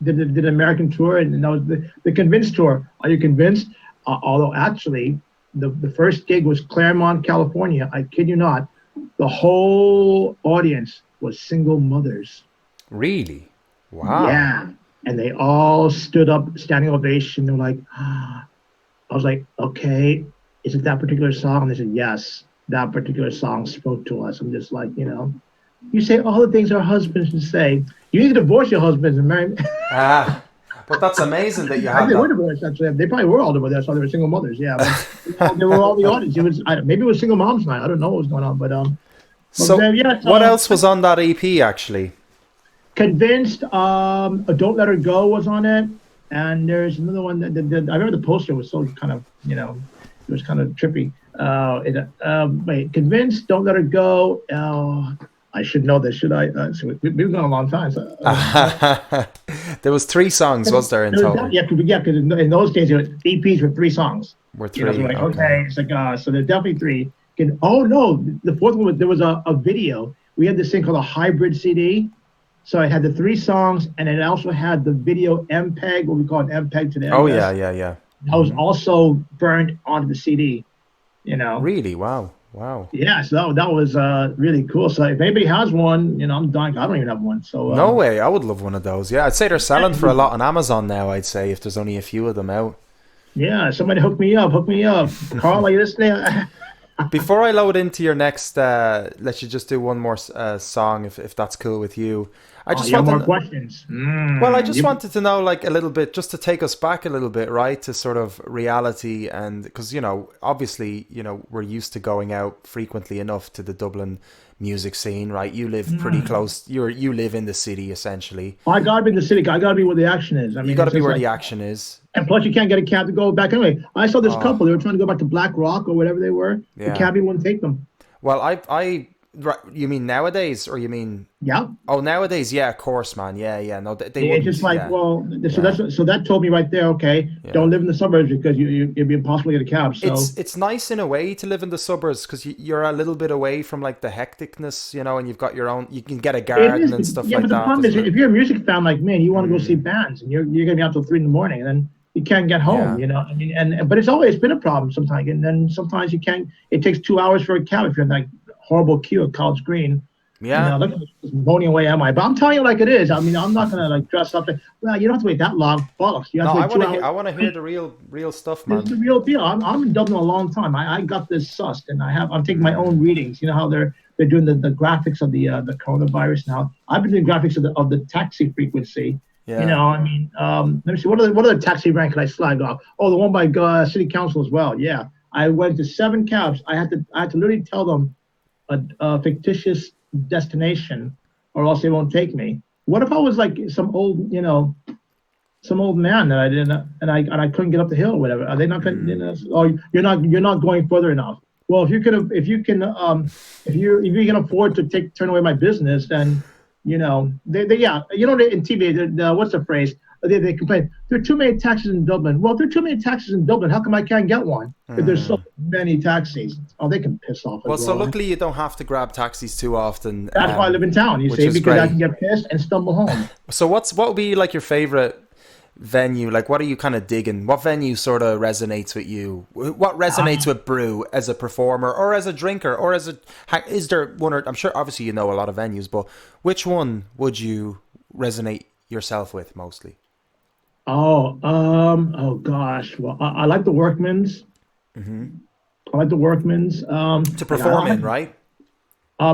Did an American tour, and that was the Convinced tour. Are you convinced? Although actually, the first gig was Claremont, California. I kid you not. The whole audience was single mothers. Really? Wow. Yeah, and they all stood up, standing ovation. They're like, I was like, okay, is it that particular song? And they said, yes, that particular song spoke to us. I'm just like, you say all the things our husbands should say. You need to divorce your husbands and marry. But that's amazing that you I have think they were that. divorced, actually. They probably were all divorced. So they were single mothers. Yeah, but they were all the audience. Maybe it was single moms night. I don't know what was going on, but So, yeah, what else was on that EP, actually? Convinced, Don't Let Her Go was on it, and there's another one that I remember the poster was so kind of, it was kind of trippy. Wait, Convinced, Don't Let Her Go. I should know this, should I? So we've been gone a long time. So, There was 3 songs, was there, in total? Yeah, because in those days, EPs were 3 songs. Were 3, So like, okay, it's like, so there's definitely 3. Oh, no, the 4th one, there was a video. We had this thing called a hybrid CD. So it had the 3 songs, and it also had the video MPEG, what we call an MPEG today. Oh, yeah. That was also burned onto the CD, Really? Wow. Yeah, so that was really cool. So if anybody has one, I'm dying. I don't even have one. So No way. I would love one of those. Yeah, I'd say they're selling for a lot on Amazon now, I'd say, if there's only a few of them out. Yeah, somebody hook me up. Carl, are you listening? Before I load into your next, let you just do one more song, if that's cool with you. I just want more wanted, questions. well, I just wanted to know, like, a little bit, just to take us back a little bit, right, to sort of reality, and because obviously, we're used to going out frequently enough to the Dublin music scene, right? You live pretty close. You live in the city essentially. I gotta be in the city. I gotta be where the action is. I mean, You got to be where the action is. And plus, you can't get a cab to go back anyway. I saw this couple. They were trying to go back to Black Rock or whatever they were. Yeah. The cabbie wouldn't take them. Well, you mean nowadays, or you mean? Yeah. Oh, nowadays, yeah, of course, man. Yeah. No, they It's wouldn't. just like, yeah. well, so that told me right there. Okay, don't live in the suburbs because it'd be impossible to get a cab. So It's nice in a way to live in the suburbs because you're a little bit away from like the hecticness, and you've got your own. You can get a garden and stuff like but that. the problem is, if you're a music fan like me and you want to go see bands and you're gonna be out till 3 in the morning and then you can't get home, I mean, but it's always been a problem sometimes. And then sometimes you can't. It takes 2 hours for a cab if you're in that horrible queue at College Green. Yeah. Look at me, just moaning away am I? But I'm telling you like it is. I mean, I'm not gonna like dress up. Well, you don't have to wait that long. Bollocks. You have to wait 2 hours. I want to hear the real stuff, man. It's the real deal. I'm in Dublin a long time. I got this sussed, and I'm taking my own readings. You know how they're they're doing the graphics of the coronavirus now. I've been doing graphics of the taxi frequency. Yeah. I mean, let me see. What other taxi rank can I slag off? Oh, the one by city council as well. Yeah, I went to 7 cabs. I had to literally tell them a fictitious destination, or else they won't take me. What if I was like some old man that I didn't, and I couldn't get up the hill or whatever? Are they not going? Oh, you're not going further enough. Well, if you can afford to turn away my business, then in TV, what's the phrase? They complain there are too many taxis in Dublin. Well, if there are too many taxis in Dublin, how come I can't get one? If there's so many taxis, they can piss off. Well, so luckily you don't have to grab taxis too often. That's why I live in town. You see, because great. I can get pissed and stumble home. So what would be like your favorite venue? Like, what are you kind of digging? What venue sort of resonates with you? What resonates with Brew as a performer or as a drinker or is there one? Or I'm sure obviously you know a lot of venues, but which one would you resonate yourself with mostly? Oh gosh. Well, I like the Workman's. Mm-hmm. I like the Workman's. To perform in, right? I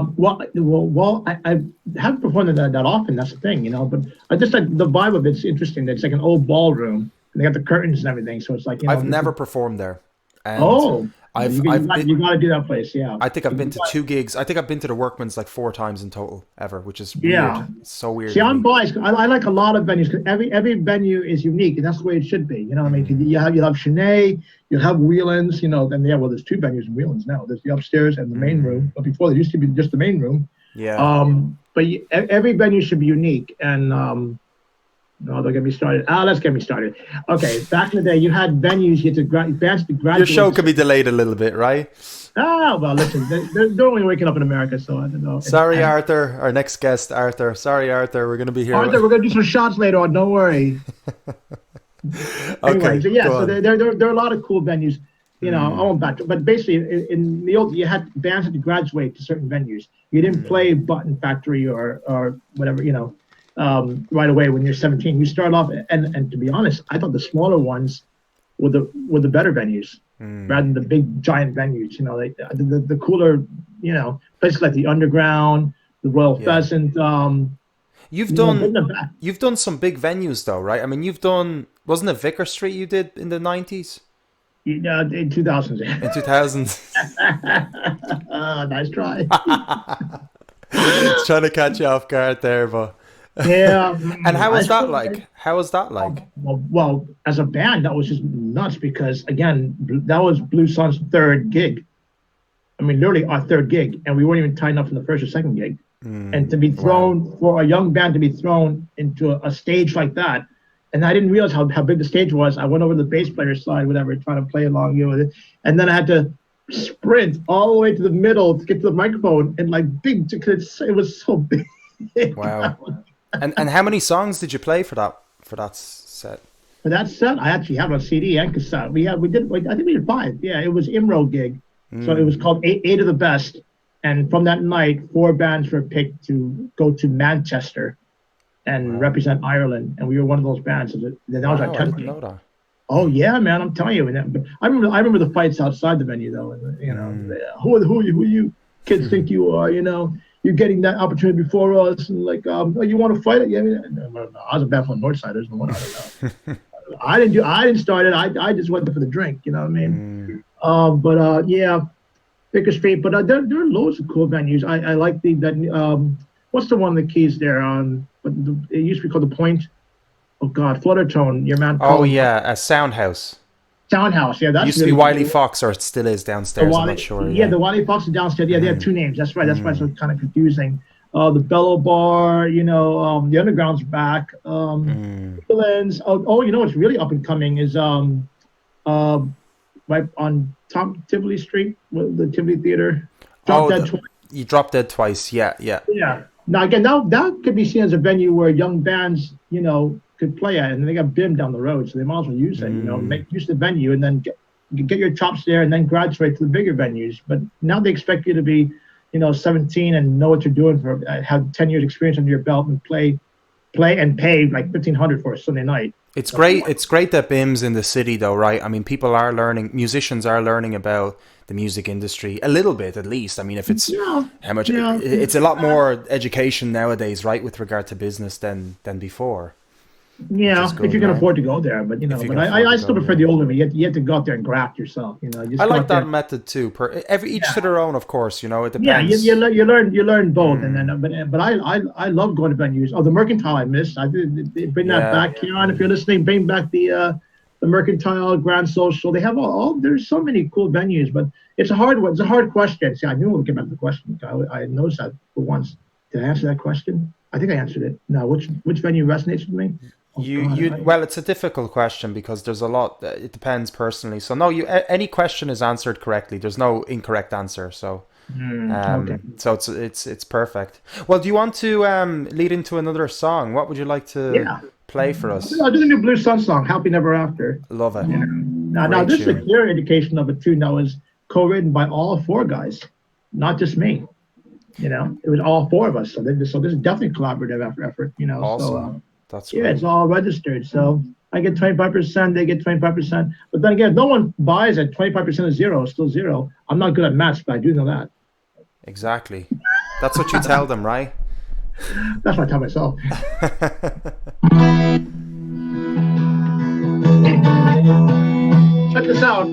haven't performed that often. That's the thing, But I just like the vibe of it's interesting. It's like an old ballroom, and they got the curtains and everything. So it's like I've never performed there. And you got to do that place, yeah. I think I've been to 2 gigs. I think I've been to the Workman's like 4 times in total ever, which is weird. It's so weird. See, I'm biased. I like a lot of venues because every venue is unique, and that's the way it should be. You know what I mean? You have Sinead, you have Whelan's, then there's 2 venues in Whelan's now. There's the upstairs and the main room, but before there used to be just the main room. Yeah. But every venue should be unique, and no, don't get me started. Let's get me started. Okay, back in the day, you had venues, you had to bands to graduate. Your show could be delayed a little bit, right? Well, listen, they're only waking up in America, so I don't know. Sorry, Arthur, our next guest, Arthur. Sorry, Arthur, we're going to be here. Arthur, we're going to do some shots later on, don't worry. Anyway, so there are a lot of cool venues. I won't back to, but basically, in the old, you had bands had to graduate to certain venues. You didn't play Button Factory or whatever, right away when you're 17. You start off, and to be honest, I thought the smaller ones were the better venues rather than the big giant venues. The cooler, places like the Underground, the Royal Pheasant. You've done some big venues though, right? I mean, wasn't it Vicar Street you did in the 90s? In 2000s. In 2000s. Nice try. Trying to catch you off guard there, but. Yeah. And how was that like? How was that like? Well, as a band, that was just nuts because, again, that was Blue Sun's 3rd gig. I mean, literally our 3rd gig, and we weren't even tied up from the 1st or 2nd gig. And to be thrown, for a young band to be thrown into a stage like that, and I didn't realize how big the stage was. I went over to the bass player's side, whatever, trying to play along with it. And then I had to sprint all the way to the middle to get to the microphone, and it was so big. Wow. And how many songs did you play for that set? For that set, I actually have a CD and cassette. I think we did 5. Yeah, it was IMRO gig. So it was called Eight of the Best. And from that night, 4 bands were picked to go to Manchester and represent Ireland. And we were one of those bands. That was our 10th I didn't know that. Oh yeah, man! I'm telling you. But I remember the fights outside the venue, though. And who you kids think you are? You're getting that opportunity before us, and you want to fight it? Yeah, I was a band from Northsiders, and what I don't know. I didn't start it. I just went there for the drink. You know what I mean? Yeah, Vicar Street. But there are loads of cool venues. I like what's the one of the keys there? It used to be called the Point. Oh God, Fluttertone. Your man. Oh yeah, a Soundhouse. Soundhouse, yeah, that's used to be Wiley Fox, or it still is downstairs. I'm not sure. Yeah, the Wiley Fox is downstairs. Yeah, they have 2 names. That's right. That's why it's kind of confusing. The Bellow Bar, the Underground's back. What's really up and coming is right on top Tivoli Street, with the Tivoli Theater. You dropped dead twice. Yeah. Yeah. Now again, that could be seen as a venue where young bands, could play at, and they got BIM down the road, so they might as well use it. Make use of the venue, and then get your chops there, and then graduate to the bigger venues. But now they expect you to be, 17 and know what you're doing, have 10 years experience under your belt, and play and pay like $1,500 for a Sunday night. It's great. It's great that BIM's in the city, though, right? I mean, musicians are learning about the music industry a little bit, at least. I mean, if it's Yeah, how much, yeah. it's a lot more education nowadays, right, with regard to business than before, which is Yeah, if you good, can right? afford to go there, but If you but can afford I to still go, prefer yeah. the older way. You have to go out there and graft yourself. I Just go like out that there. method too. Each to Yeah, their own, of course. It yeah. depends. You learn both, and then Mm, but I love going to venues. Oh, the Mercantile I missed. I did bring that yeah, back, Kieran. If you're listening, bring back the Mercantile Grand Social. They have all there's so many cool venues, but it's a hard one. It's a hard question. See, I knew we'll get back to the question. I noticed that for once. Did I answer that question? I think I answered it. No, which venue resonates with me? Oh God, well, it's a difficult question because there's a lot. It depends personally. So no, any question is answered correctly. There's no incorrect answer. Okay. So it's perfect. Well, do you want to lead into another song? What would you like to Yeah. play for us? I'll do the new Blue Sun song, Happy Never After. Love it. Now Great this is a tune. clear indication of it too. Now is co-written by all four guys, not just me. It was all four of us. So this is definitely a collaborative effort. Awesome. That's Yeah, great. it's all registered. So I get 25%, they get 25%. But then again, if no one buys it, 25% is zero, it's still zero. I'm not good at maths, but I do know that. Exactly. That's what you tell them, right? That's what I tell myself. Check this out.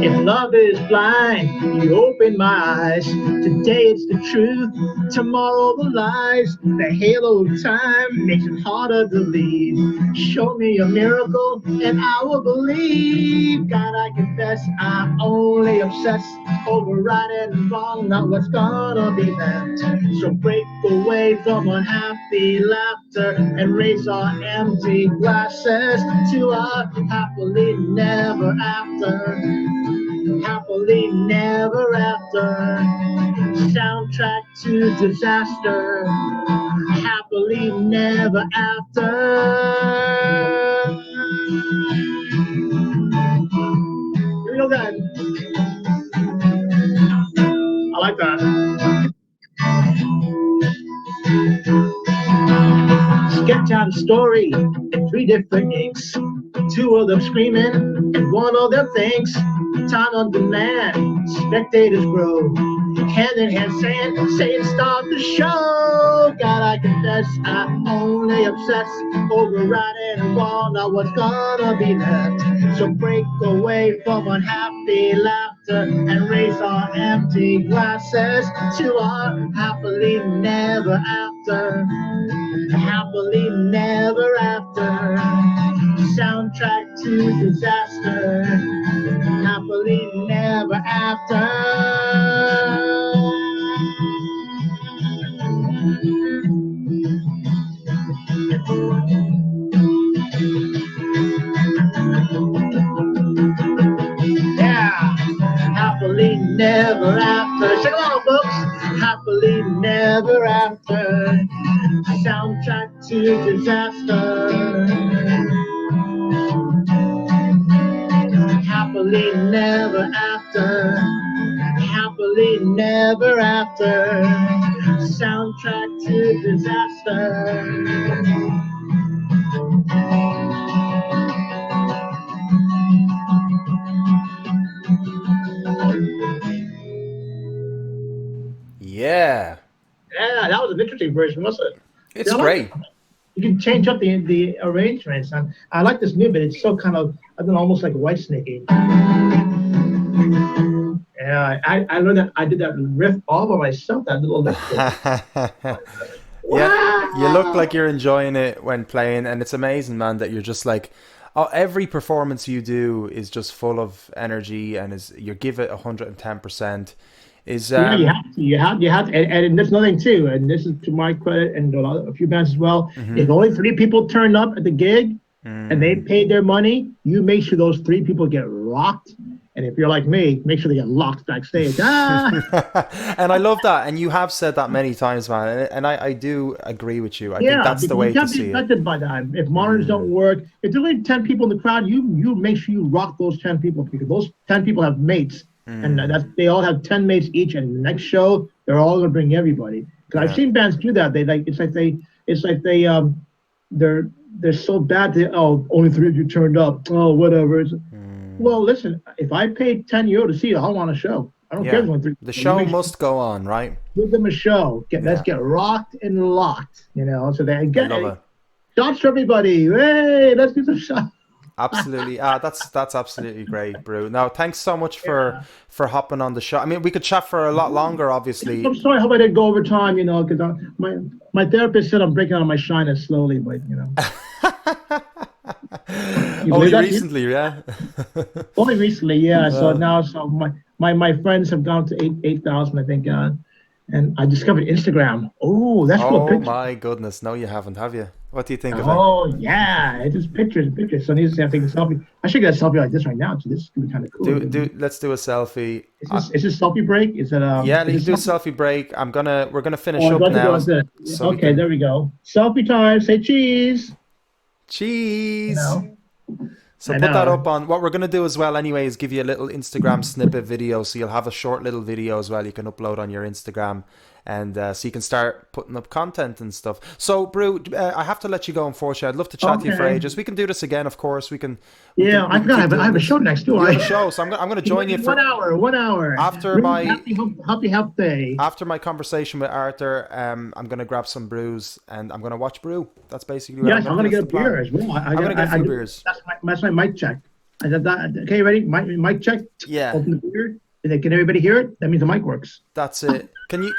If love is blind, you open my eyes. Today it's the truth, tomorrow the lies. The halo of time makes it harder to leave. Show me a miracle and I will believe. God, I confess I only obsess over right and wrong, not what's gonna be left. So break away from unhappy laughter and raise our empty glasses to our happily never after. Happily never after. Soundtrack to disaster. Happily never after. Here we go, guys. I like that. Sketch out a story in three different inks. Two of them screaming, and one of them thinks. Time on demand, spectators grow. Hand in hand, saying start the show. God, I confess, I only obsess over right and wrong, not what's gonna be left. So break away from unhappy laughter and raise our empty glasses to our happily never after. Happily never after. Soundtrack to disaster. Happily never after. Yeah. Happily never after. Sing along, folks. Happily never after. Soundtrack to disaster. Happily never after. Happily never after. Soundtrack to disaster. Yeah, Yeah, that was an interesting version, wasn't it? it's Yeah, I like it. great. You can change up the arrangements, and I like this new bit. It's so kind of, I don't know, almost like white snake. Yeah, I learned that. I did that riff all by myself. That little lick bit. Yeah, you look Wow. like you're enjoying it when playing, and it's amazing, man, that you're just like, oh, every performance you do is just full of energy and is you give it 110%. Is Yeah, you have to, and there's nothing too. And this is to my credit, and a few bands as well. hmm If only three people turned up at the gig, and they mm. paid their money, you make sure those three people get rocked. And if you're like me, make sure they get locked backstage. Ah, And I love that, and you have said that many times, man, and I do agree with you. I think yeah, that's the because you way to can't be see it. affected by that. If monitors don't Mm, work, if there's only 10 people in the crowd, you make sure you rock those 10 people because those 10 people have mates, and mm, they all have 10 mates each. And the next show, they're all gonna bring everybody. Because I've yeah. seen bands do that. They like it's like they they're so bad that only three of you turned up. Oh, whatever. Well, listen, if I paid €10 to see it, I want a show. I don't care if Yeah. it's only three. The You show make sure must go on, right? give them a show. Let's Yeah. get rocked and locked. So they I get love it. shots for everybody. Hey, let's do some shots. Absolutely. That's absolutely great, Brew. Now, thanks so much Yeah. for hopping on the show. I mean, we could chat for a lot longer, I'm obviously. sorry, I hope I didn't go over time, because my therapist said I'm breaking out of my shyness slowly, but you believe Only that? recently, yeah. Only recently, yeah. So Uh, now, my friends have gone to 8,000, I think, and I discovered Instagram. Oh, that's full of oh pictures. my goodness. No, you haven't, have you? What do you think of it? Oh yeah, it's just pictures and pictures. So I need to say I'm taking a selfie. I should get a selfie like this right now. So this is gonna be kind of cool. Let's do a selfie. Is this selfie break? Is it Yeah, you is can it do a selfie? selfie break. We're gonna finish Oh, I'd up like to go now, with this. so we Okay, can there we go. Selfie time. Say cheese. You cheese. know, So I put that know. up on. What we're gonna do as well, anyway, is give you a little Instagram snippet video. So you'll have a short little video as well. You can upload on your Instagram, and so you can start putting up content and stuff. So, Brew, I have to let you go. Unfortunately, I'd love to chat to you for Okay. ages. We can do this again, of course. We can, Yeah, I forgot. keep I doing have a this. show next too. You have a show, so I'm gonna join you In 1 hour. 1 hour. after Really my happy health day. after my conversation with Arthur. I'm gonna grab some brews and I'm gonna watch Brew. That's basically what I'm Yes, gonna I'm do. gonna That's get the a beer plan. as well. I'm gonna get a few beers. That's my mic check. I said that. Okay, ready? Mic check. Yeah, Open the beer. And then can everybody hear it? That means the mic works. that's it. Can you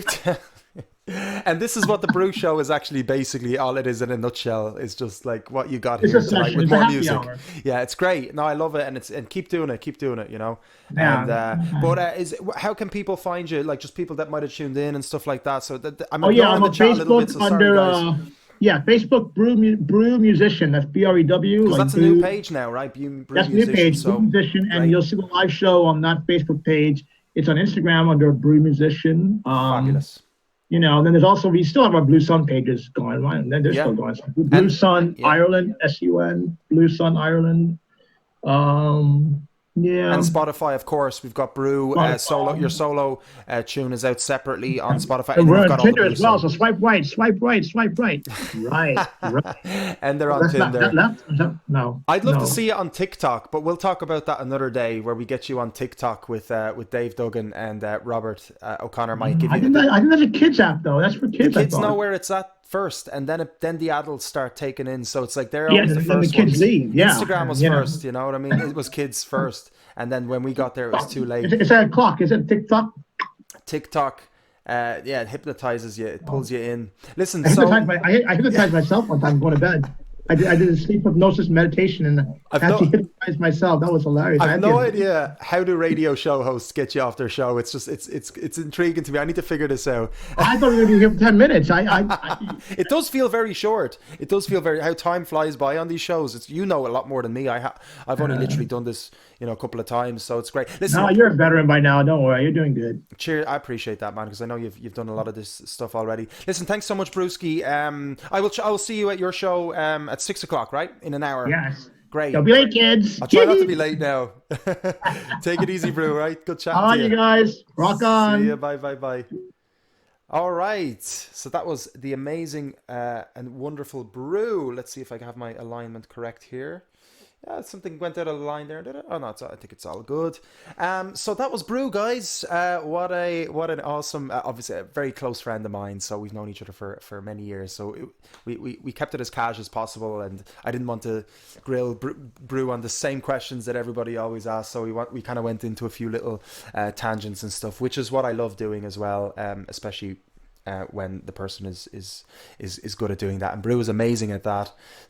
tell? And this is what the Brew Show is actually basically all it is in a nutshell. It's just like what you got It's here a tonight session. with It's a more happy music. hour. Yeah, it's great. No, I love it, and keep doing it, you know. And Yeah. but how can people find you? Like just people that might have tuned in and stuff like that. So I'm Oh yeah, ignoring I'm the on chat a little bit. Facebook So sorry, under guys, Facebook Brew Musician. That's Brew, because like that's a new Brew. page now, right? Brew That's a new Musician. page, Brew So Musician, and great, you'll see the live show on that Facebook page. It's on Instagram under Brew Musician. fabulous. And then there's also we still have our Blue Sun pages going on, and then they're Yeah, still going. So Blue and Sun yeah. Ireland, SUN, Blue Sun Ireland. And Yeah. Spotify, of course, we've got Brew solo. Your solo tune is out separately on Spotify, and And then we're you've on got all the Tinder Brew as well. songs. So swipe right, swipe right, swipe right. Right, right. And they're Oh, on that's not that Tinder. left. No, I'd love to no. see it on TikTok, but we'll talk about that another day, where we get you on TikTok with Dave Duggan and Robert O'Connor. Might give I you think that I think that's a kids app though. That's for the kids. I kids know thought. where it's at first, and then the adults start taking in. So it's like they're Yeah, always the then the first kids ones. leave. Yeah, Instagram was yeah. first, you know what I mean? It was kids first, and then when we got there, it was too late. It's at a clock. Is it TikTok? TikTok, yeah, it hypnotizes you, it pulls you in. Listen, I hypnotized, so I hypnotized myself one time going to bed. I did a sleep hypnosis meditation and I've actually no, hypnotized myself. That was hilarious. I I've had no to- idea how do radio show hosts get you off their show. It's just it's intriguing to me. I need to figure this out. I thought we were going to be here for 10 minutes. I It does feel very short. It does feel very how time flies by on these shows. It's you know a lot more than me. I've only literally done this a couple of times, so it's great. Listen, No, you're a veteran by now. Don't worry. You're doing good. cheers. I appreciate that, man, because I know you've done a lot of this stuff already. Listen, thanks so much, Brewski. I will see you at your show at 6 o'clock, right, in an hour. Yes. Great. Don't be late, kids. I'll try not to be late now. Take it easy, Brew. Right, good chatting All right, to you you. guys. Rock on. See you. Bye, bye, bye. All right. So that was the amazing and wonderful Brew. Let's see if I have my alignment correct here. Yeah, something went out of the line there, did it? Oh no, I think it's all good. So that was Brew, guys. What an awesome, obviously a very close friend of mine. So we've known each other for many years. So we kept it as casual as possible, and I didn't want to grill Brew on the same questions that everybody always asks. So we kind of went into a few little tangents and stuff, which is what I love doing as well, especially when the person is good at doing that, and Brew is amazing at that.